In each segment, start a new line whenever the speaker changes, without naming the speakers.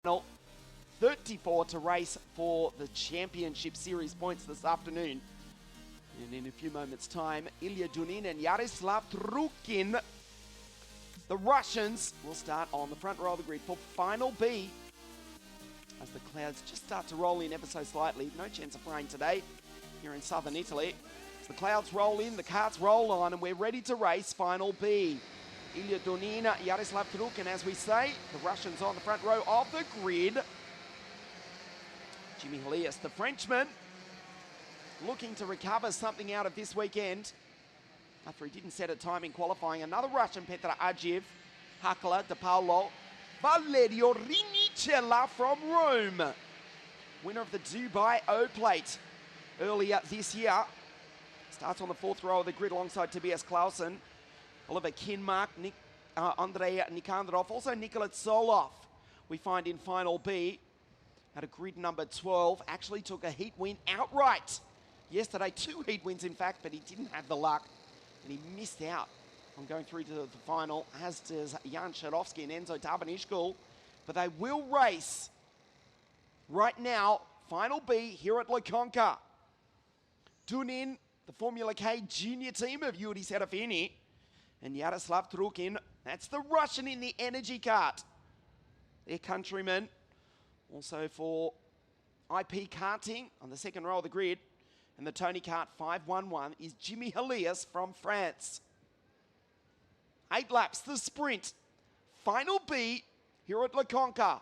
final. 34 to race for the championship series points this afternoon. And in a few moments' time, Ilya Dunin and Yaroslav Trukin, the Russians, will start on the front row of the grid for Final B. As the clouds just start to roll in ever so slightly. No chance of rain today here in southern Italy. As the clouds roll in, the karts roll on, and we're ready to race Final B. Ilya Dunin, Yaroslav Trukin, as we say, the Russians on the front row of the grid. Jimmy Helias, the Frenchman, looking to recover something out of this weekend after he didn't set a time in qualifying. Another Russian, Petr Ajiv, Hakala, De Paolo, Valerio Rinicella from Rome, winner of the Dubai O-Plate earlier this year. Starts on the fourth row of the grid alongside Tobias Clausen, Oliver Kinmark, Andrei Nikandrov, also Nikola Tsolov. We find in Final B at a grid number 12, actually took a heat win outright yesterday. 2 heat wins, in fact, but he didn't have the luck, and he missed out on going through to the final, as does Jan Shadovsky and Enzo Tarbanishkul. But they will race right now, Final B here at La Conca. Dunin, the Formula K junior team of Yuri Serafini, and Yaroslav Trukin, that's the Russian in the energy kart. Their countrymen. Also for IP karting on the second row of the grid, and the Tony Kart 511 is Jimmy Helias from France. 8 laps, the sprint. Final B here at La Conca.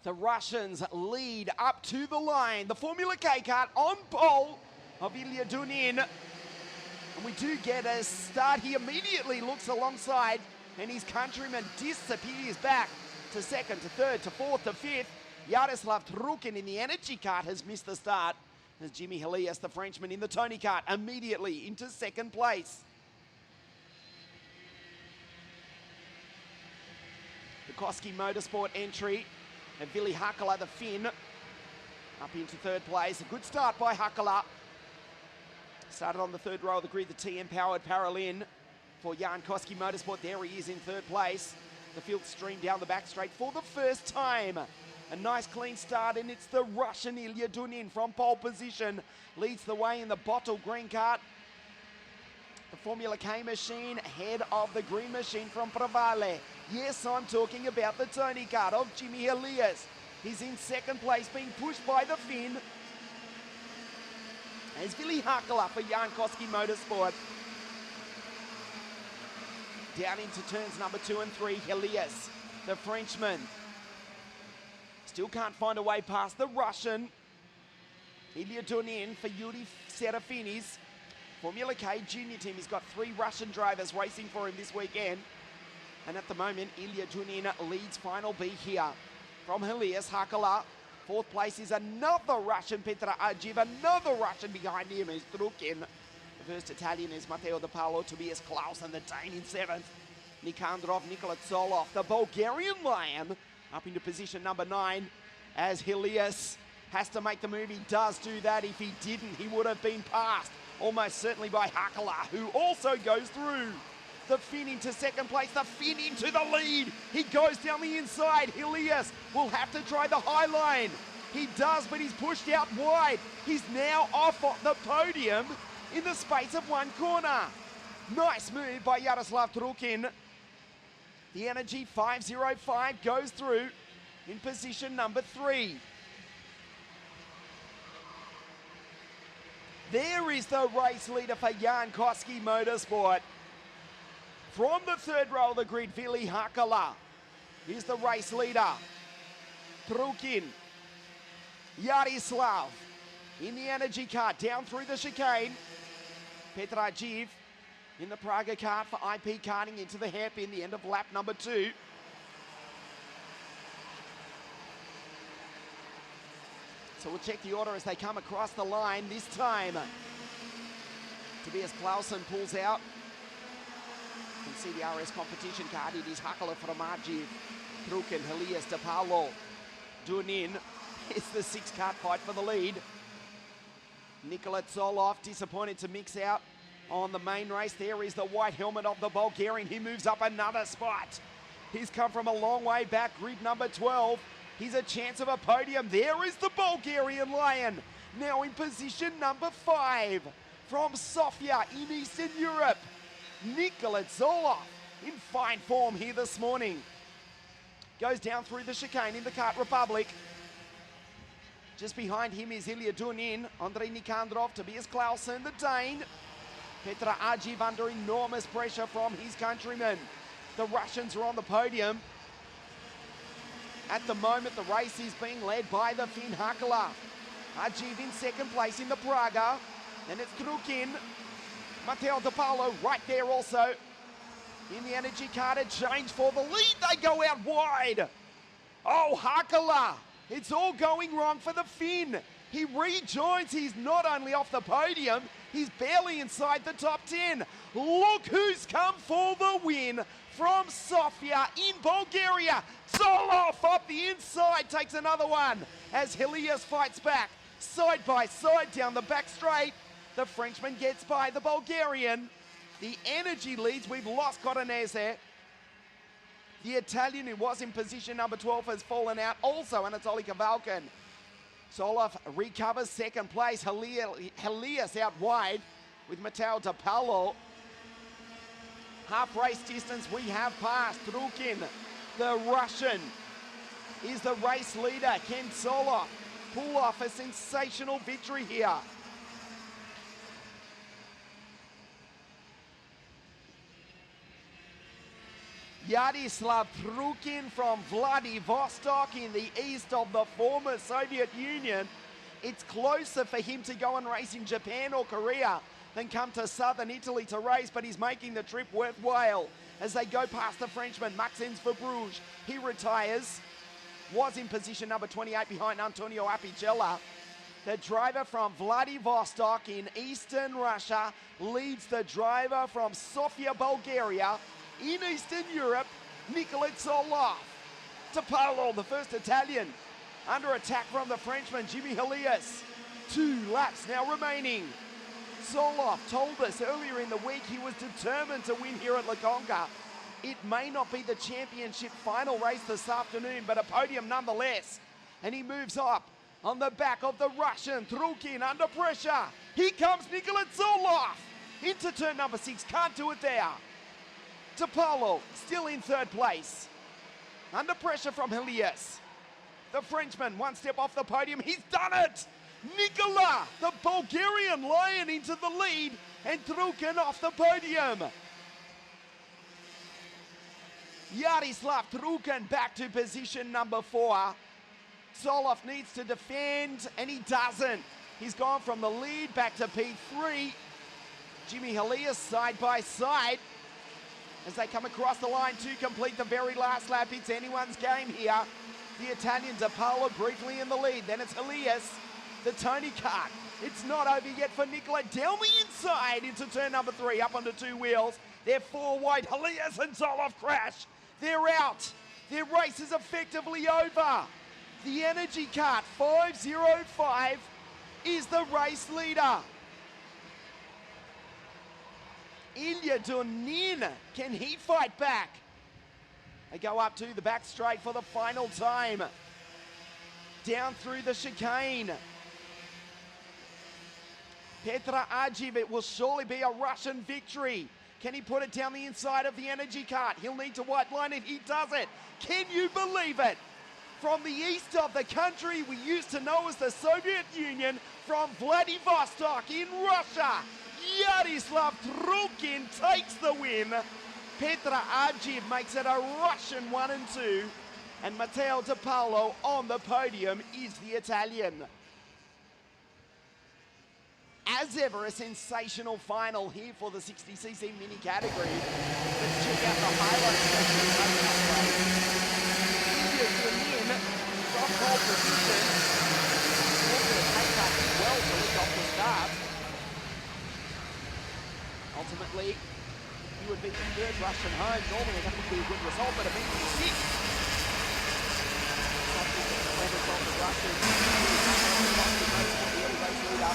The Russians lead up to the line. The Formula K kart on pole of Ilya Dunin. And we do get a start. He immediately looks alongside, and his countryman disappears back to second, to third, to fourth, to fifth. Yaroslav Trukin in the energy kart has missed the start, as Jimmy Helias, the Frenchman, in the Tony kart immediately into second place. The Koski Motorsport entry, and Vili Hakala, the Finn, up into third place. A good start by Hakala. Started on the third row of the grid, the TM-powered Paralin for Jan Koski Motorsport. There he is in third place. The field streamed down the back straight for the first time. A nice clean start, and it's the Russian Ilya Dunin from pole position. Leads the way in the bottle green kart. The Formula K machine ahead of the green machine from Pravale. Yes, I'm talking about the Tony kart of Jimmy Helias. He's in second place, being pushed by the Finn. As Vili Hakala for Jan Koski Motorsport. Down into turns number 2 and 3, Helias, the Frenchman. Still can't find a way past the Russian Ilya Dunin for Yuri Serafini's Formula K junior team. He's got 3 Russian drivers racing for him this weekend. And at the moment, Ilya Dunin leads Final B here. From Helias, Hakala. Fourth place is another Russian, Petr Ajiv. Another Russian behind him is Trukin. The first Italian is Matteo De Paolo, Tobias Clausen, the Dane in 7th. Nikandrov, Nikola Tsolov, the Bulgarian Lion, up into position number 9. As Helias has to make the move. He does do that. If he didn't, he would have been passed almost certainly by Hakala, who also goes through. The Finn into second place, the Finn into the lead. He goes down the inside. Helias will have to try the high line. He does, but he's pushed out wide. He's now off the podium in the space of 1 corner. Nice move by Yaroslav Trukin. The Energy 505 goes through in position number 3. There is the race leader for Jan Koski Motorsport. From the third row of the grid, Vili Hakala. Here's the race leader. Trukin. Yaroslav in the energy kart, down through the chicane. Petr Ajiv in the Praga kart for IP karting into the hairpin, the end of lap number 2. So we'll check the order as they come across the line this time. Tobias Clausen pulls out. You can see the RS competition card. It is Hakala from Arjiv, Truken, Helias, De Paulo, Dunin. It's the 6-cart fight for the lead. Nikola Zolov disappointed to mix out on the main race. There is the white helmet of the Bulgarian. He moves up another spot. He's come from a long way back, grid number 12. He's a chance of a podium. There is the Bulgarian Lion, now in position number 5 from Sofia in Eastern Europe. Nikola Zolov in fine form here this morning. Goes down through the chicane in the Kart Republic. Just behind him is Ilya Dunin, Andrei Nikandrov, Tobias Clausen, the Dane. Petra Ajiv under enormous pressure from his countrymen. The Russians are on the podium. At the moment, the race is being led by the Finn Hakala. Ajiv in second place in the Praga. Then it's Krukin. Matteo De Paulo right there also. In the energy card, a change for the lead. They go out wide. Oh, Hakala. It's all going wrong for the Finn. He rejoins. He's not only off the podium, he's barely inside the top 10. Look who's come for the win from Sofia in Bulgaria. Zolov up the inside, takes another one as Helias fights back. Side by side down the back straight. The Frenchman gets by the Bulgarian. The energy leads. We've lost Cotonese. The Italian, who was in position number 12, has fallen out. Also, Anatoly Kavalkin. Zolov recovers second place. Helias out wide with Matteo De Paulo. Half race distance we have passed. Trukin, the Russian, is the race leader. Can Zolov pull off a sensational victory here? Yadislav Trukin from Vladivostok in the east of the former Soviet Union. It's closer for him to go and race in Japan or Korea than come to southern Italy to race, but he's making the trip worthwhile as they go past the Frenchman, Maxence Verbruge. He retires, was in position number 28 behind Antonio Apicella. The driver from Vladivostok in eastern Russia leads the driver from Sofia, Bulgaria, in Eastern Europe, Nikola Zolov. De Paulo, the first Italian, under attack from the Frenchman, Jimmy Helias. 2 laps now remaining. Zolov told us earlier in the week he was determined to win here at La Conca. It may not be the championship final race this afternoon, but a podium nonetheless. And he moves up on the back of the Russian, Trukin, under pressure. Here comes Nikola Zolov into turn number 6, can't do it there. De Paulo still in third place. Under pressure from Helias. The Frenchman, one step off the podium. He's done it! Nikola, the Bulgarian Lion, into the lead, and Trukin off the podium. Yadislav Trukin back to position number 4. Zolov needs to defend, and he doesn't. He's gone from the lead back to P3. Jimmy Helias side by side as they come across the line to complete the very last lap. It's anyone's game here. The Italian De Paulo briefly in the lead. Then it's Helias, the Tony Kart. It's not over yet for Nikola. Down the inside into turn number 3, up onto 2 wheels. They're 4 wide. Helias and Zolov crash. They're out. Their race is effectively over. The Energy Kart 505 is the race leader. Ilya Dunin, can he fight back? They go up to the back straight for the final time. Down through the chicane. Petra Ajiv, it will surely be a Russian victory. Can he put it down the inside of the Energy Kart? He'll need to white line it. He does it. Can you believe it? From the east of the country we used to know as the Soviet Union, from Vladivostok in Russia, Yadislav Trukin takes the win. Petra Ajiv makes it a Russian 1 and 2. And Matteo De Paulo on the podium is the Italian. As ever, a sensational final here for the 60cc mini category. Let's check out the highlights section. From pole position, Russian home. Normally that would be a good result, but eventually six. Defenders on the Russians. The early race lead up.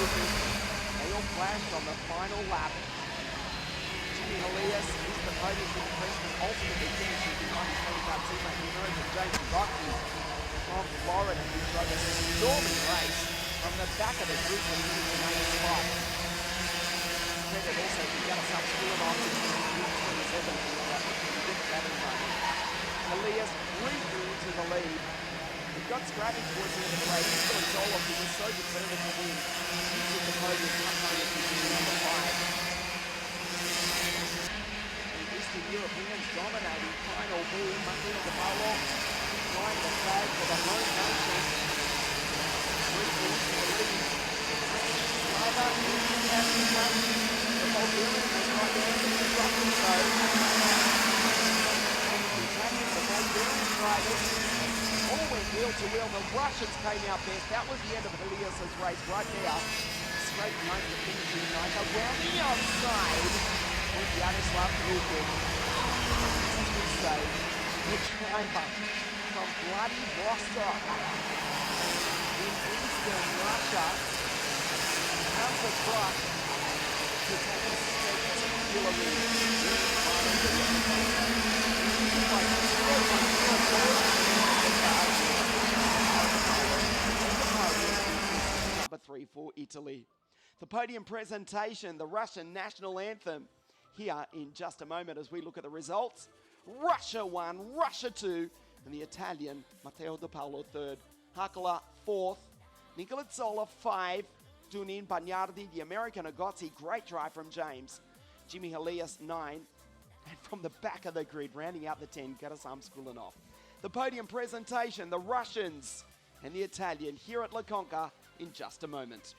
They all clashed on the final lap. Jimmy Elias is the podium for the Frenchman, ultimately finishing behind his 20-car teammate, the American James Buckley from Florida, who drove a storming race from the back of the group when he was in the main spot. Credit also to Yaroslav Skulinov, who's in 27, who didn't that in moment. Elias briefly into the lead. He got scrapping towards the end of the race. Billy Zolov, who was so determined to win, he took the podium, number 5. The Europeans dominating final B. Matteo De Paolo flying the flag for the home nation. Briefly into the lead. Driver is at the front. The Bulgarian was right there in the Russian show. Attacking the Bulgarian drivers. All went wheel to wheel. The Russians came out best. That was the end of Elias's race right there. Straight home to finishing night. Around the outside with Yaroslav Rukin. As we say, the driver from Vladivostok in eastern Russia comes across to take a spectacular Number 3 for Italy. The podium presentation, the Russian national anthem, here in just a moment as we look at the results. Russia 1, Russia 2, and the Italian Matteo De Paolo 3rd. Hakala 4th, Nicola Zola 5, Dunin Bagnardi, the American Agozzi, great drive from James. Jimmy Elias 9, and from the back of the grid, rounding out the 10, Yaroslav Skulinov. The podium presentation, the Russians and the Italian here at La Conca in just a moment.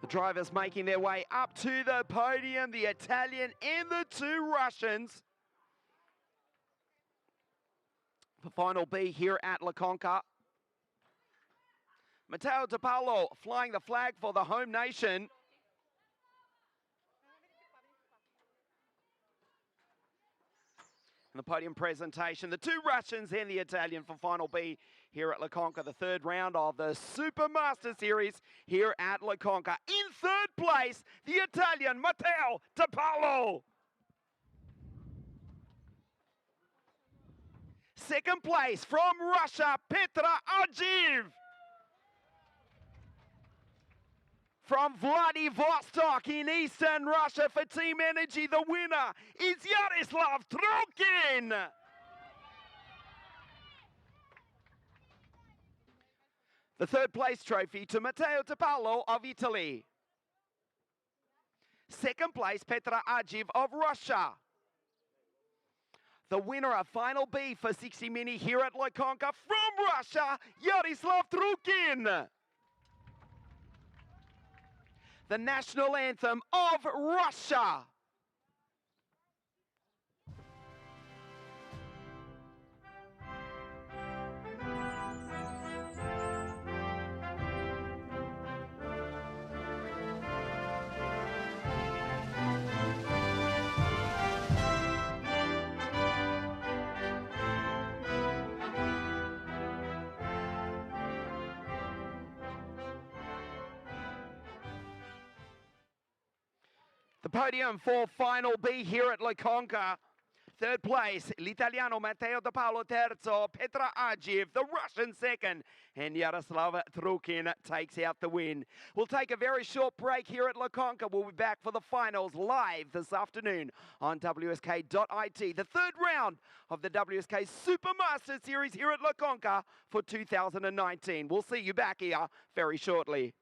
The drivers making their way up to the podium, the Italian and the 2 Russians. For final B here at La Conca. Matteo De Paolo flying the flag for the home nation. And the podium presentation, the 2 Russians and the Italian for final B here at La Conca, the 3rd round of the Supermaster Series here at La Conca. In 3rd place, the Italian Matteo De Paolo. 2nd place from Russia, Petra Ajiv. From Vladivostok in eastern Russia for Team Energy, the winner is Yaroslav Trukin. The 3rd place trophy to Matteo De Paolo of Italy. 2nd place, Petra Ajiv of Russia. The winner of Final B for 60 Mini here at La Conca from Russia, Yaroslav Trukin. The national anthem of Russia. The podium for Final B here at La Conca. 3rd place, l'Italiano Matteo De Paolo terzo, Petra Ajiv, the Russian 2nd, and Yaroslav Trukin takes out the win. We'll take a very short break here at La Conca. We'll be back for the finals live this afternoon on WSK.it. The 3rd round of the WSK Supermaster Series here at La Conca for 2019. We'll see you back here very shortly.